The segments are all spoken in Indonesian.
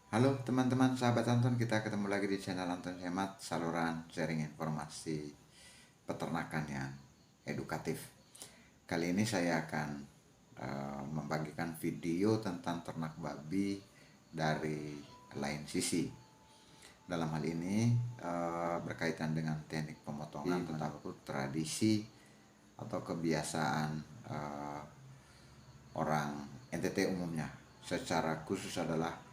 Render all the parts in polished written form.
Halo teman-teman sahabat Anton, kita ketemu lagi di channel Anton Hemat, saluran sharing informasi peternakan yang edukatif. Kali ini saya akan membagikan video tentang ternak babi dari lain sisi. Dalam hal ini berkaitan dengan teknik pemotongan tentang tradisi atau kebiasaan orang NTT umumnya. Secara khusus adalah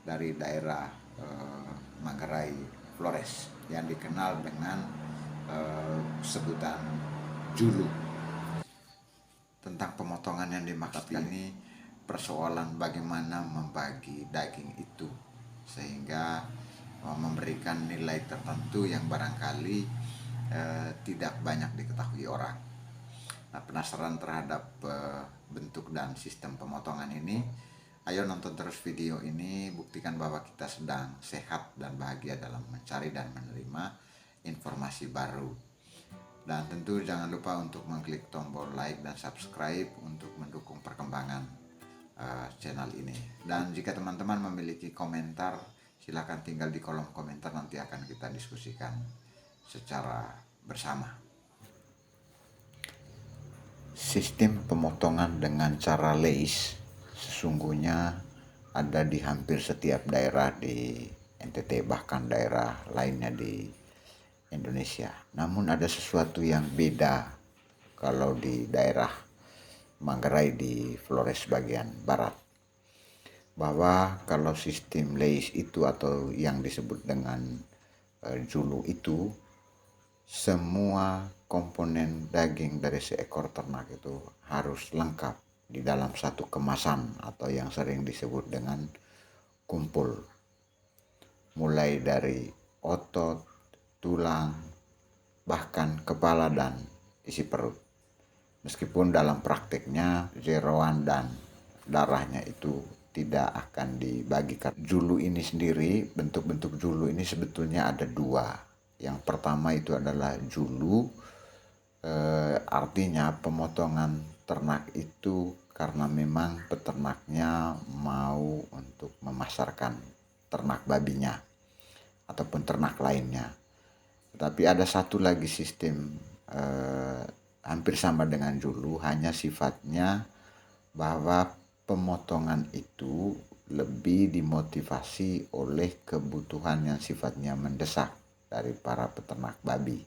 dari daerah Manggarai Flores yang dikenal dengan sebutan julu. Tentang pemotongan yang dimaksud ini persoalan bagaimana membagi daging itu sehingga memberikan nilai tertentu yang barangkali tidak banyak diketahui orang. Nah, penasaran terhadap bentuk dan sistem pemotongan ini? Ayo nonton terus video ini, buktikan bahwa kita sedang sehat dan bahagia dalam mencari dan menerima informasi baru. Dan tentu jangan lupa untuk mengklik tombol like dan subscribe untuk mendukung perkembangan channel ini. Dan jika teman-teman memiliki komentar, silakan tinggal di kolom komentar, nanti akan kita diskusikan secara bersama. Sistem pemotongan dengan cara lace sesungguhnya ada di hampir setiap daerah di NTT, bahkan daerah lainnya di Indonesia. Namun ada sesuatu yang beda kalau di daerah Manggarai di Flores bagian barat. Bahwa kalau sistem lace itu atau yang disebut dengan julu itu, semua komponen daging dari seekor ternak itu harus lengkap di dalam satu kemasan atau yang sering disebut dengan kumpul. Mulai dari otot, tulang, bahkan kepala dan isi perut. Meskipun dalam prakteknya jeroan dan darahnya itu tidak akan dibagikan. Julu ini sendiri, bentuk-bentuk julu ini sebetulnya ada dua. Yang pertama itu adalah julu, artinya pemotongan ternak itu karena memang peternaknya mau untuk memasarkan ternak babinya ataupun ternak lainnya. Tetapi ada satu lagi sistem hampir sama dengan julu, hanya sifatnya bahwa pemotongan itu lebih dimotivasi oleh kebutuhan yang sifatnya mendesak dari para peternak babi.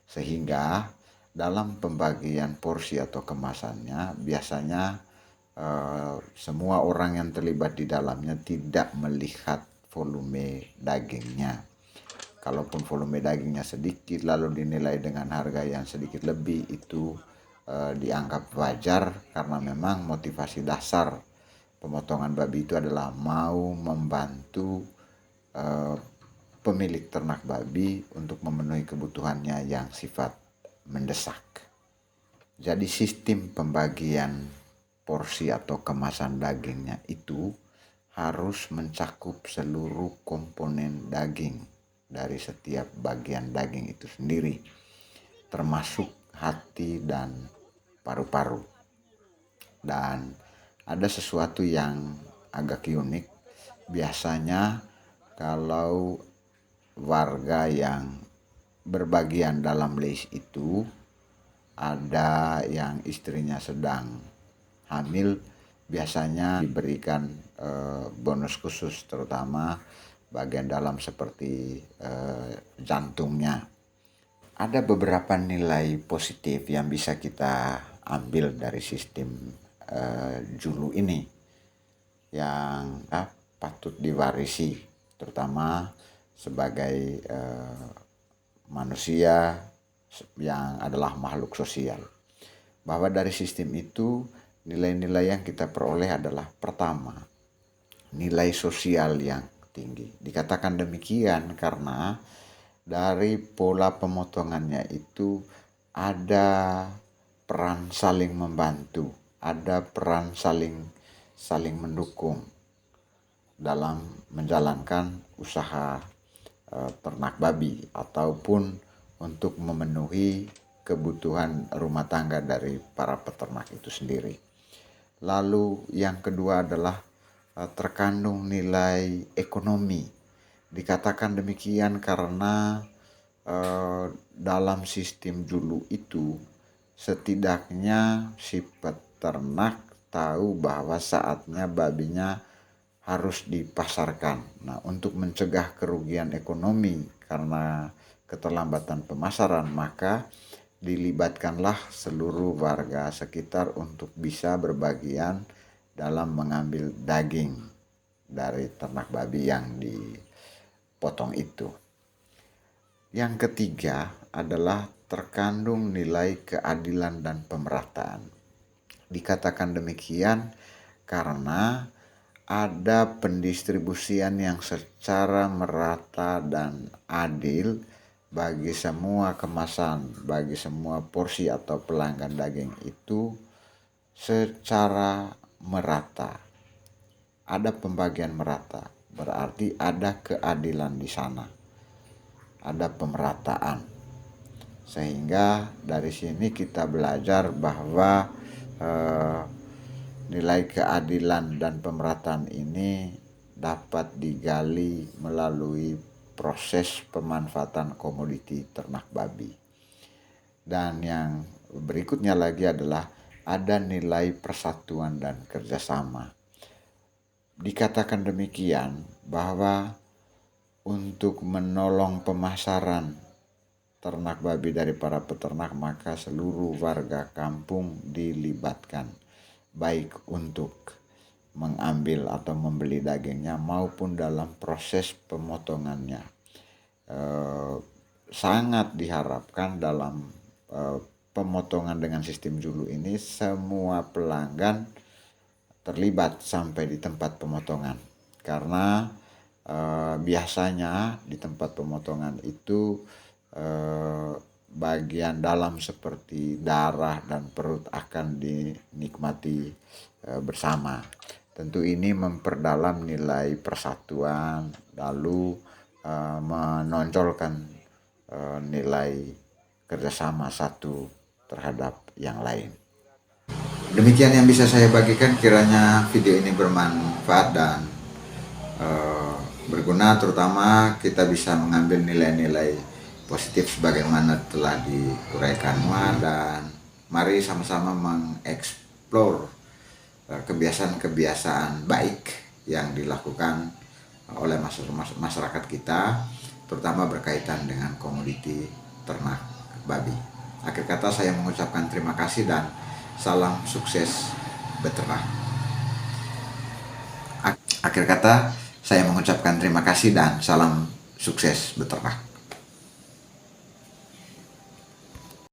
Sehingga dalam pembagian porsi atau kemasannya biasanya semua orang yang terlibat di dalamnya tidak melihat volume dagingnya. Kalaupun volume dagingnya sedikit lalu dinilai dengan harga yang sedikit lebih, itu dianggap wajar karena memang motivasi dasar pemotongan babi itu adalah mau membantu pemilik ternak babi untuk memenuhi kebutuhannya yang sifat mendesak. Jadi sistem pembagian porsi atau kemasan dagingnya itu harus mencakup seluruh komponen daging dari setiap bagian daging itu sendiri, termasuk hati dan paru-paru. Dan ada sesuatu yang agak unik. Biasanya kalau warga yang berbagian dalam list itu ada yang istrinya sedang hamil, biasanya diberikan bonus khusus, terutama bagian dalam seperti jantungnya. Ada beberapa nilai positif yang bisa kita ambil dari sistem julu ini yang patut diwarisi, terutama sebagai manusia yang adalah makhluk sosial. Bahwa dari sistem itu nilai-nilai yang kita peroleh adalah, pertama, nilai sosial yang tinggi. Dikatakan demikian karena dari pola pemotongannya itu ada peran saling membantu, ada peran saling mendukung dalam menjalankan usaha ternak babi ataupun untuk memenuhi kebutuhan rumah tangga dari para peternak itu sendiri. Lalu yang kedua adalah terkandung nilai ekonomi. Dikatakan demikian karena dalam sistem julu itu setidaknya si peternak tahu bahwa saatnya babinya harus dipasarkan. Nah, untuk mencegah kerugian ekonomi karena keterlambatan pemasaran, maka dilibatkanlah seluruh warga sekitar untuk bisa berbagian dalam mengambil daging dari ternak babi yang dipotong itu. Yang ketiga adalah terkandung nilai keadilan dan pemerataan. Dikatakan demikian karena ada pendistribusian yang secara merata dan adil bagi semua kemasan, bagi semua porsi atau pelanggan daging itu secara merata. Ada pembagian merata, berarti ada keadilan di sana, ada pemerataan. Sehingga dari sini kita belajar bahwa nilai keadilan dan pemerataan ini dapat digali melalui proses pemanfaatan komoditi ternak babi. Dan yang berikutnya lagi adalah ada nilai persatuan dan kerjasama. Dikatakan demikian bahwa untuk menolong pemasaran ternak babi dari para peternak, maka seluruh warga kampung dilibatkan, baik untuk mengambil atau membeli dagingnya maupun dalam proses pemotongannya. Sangat diharapkan dalam pemotongan dengan sistem julu ini semua pelanggan terlibat sampai di tempat pemotongan, karena biasanya di tempat pemotongan itu bagian dalam seperti darah dan perut akan dinikmati bersama. Tentu ini memperdalam nilai persatuan, lalu menonjolkan nilai kerjasama satu terhadap yang lain. Demikian yang bisa saya bagikan, kiranya video ini bermanfaat dan berguna, terutama kita bisa mengambil nilai-nilai positif sebagaimana telah diuraikan Noah, dan mari sama-sama mengeksplor kebiasaan-kebiasaan baik yang dilakukan oleh masyarakat kita, terutama berkaitan dengan komoditi ternak babi. Akhir kata saya mengucapkan terima kasih dan salam sukses beternak. Akhir kata saya mengucapkan terima kasih dan salam sukses beternak.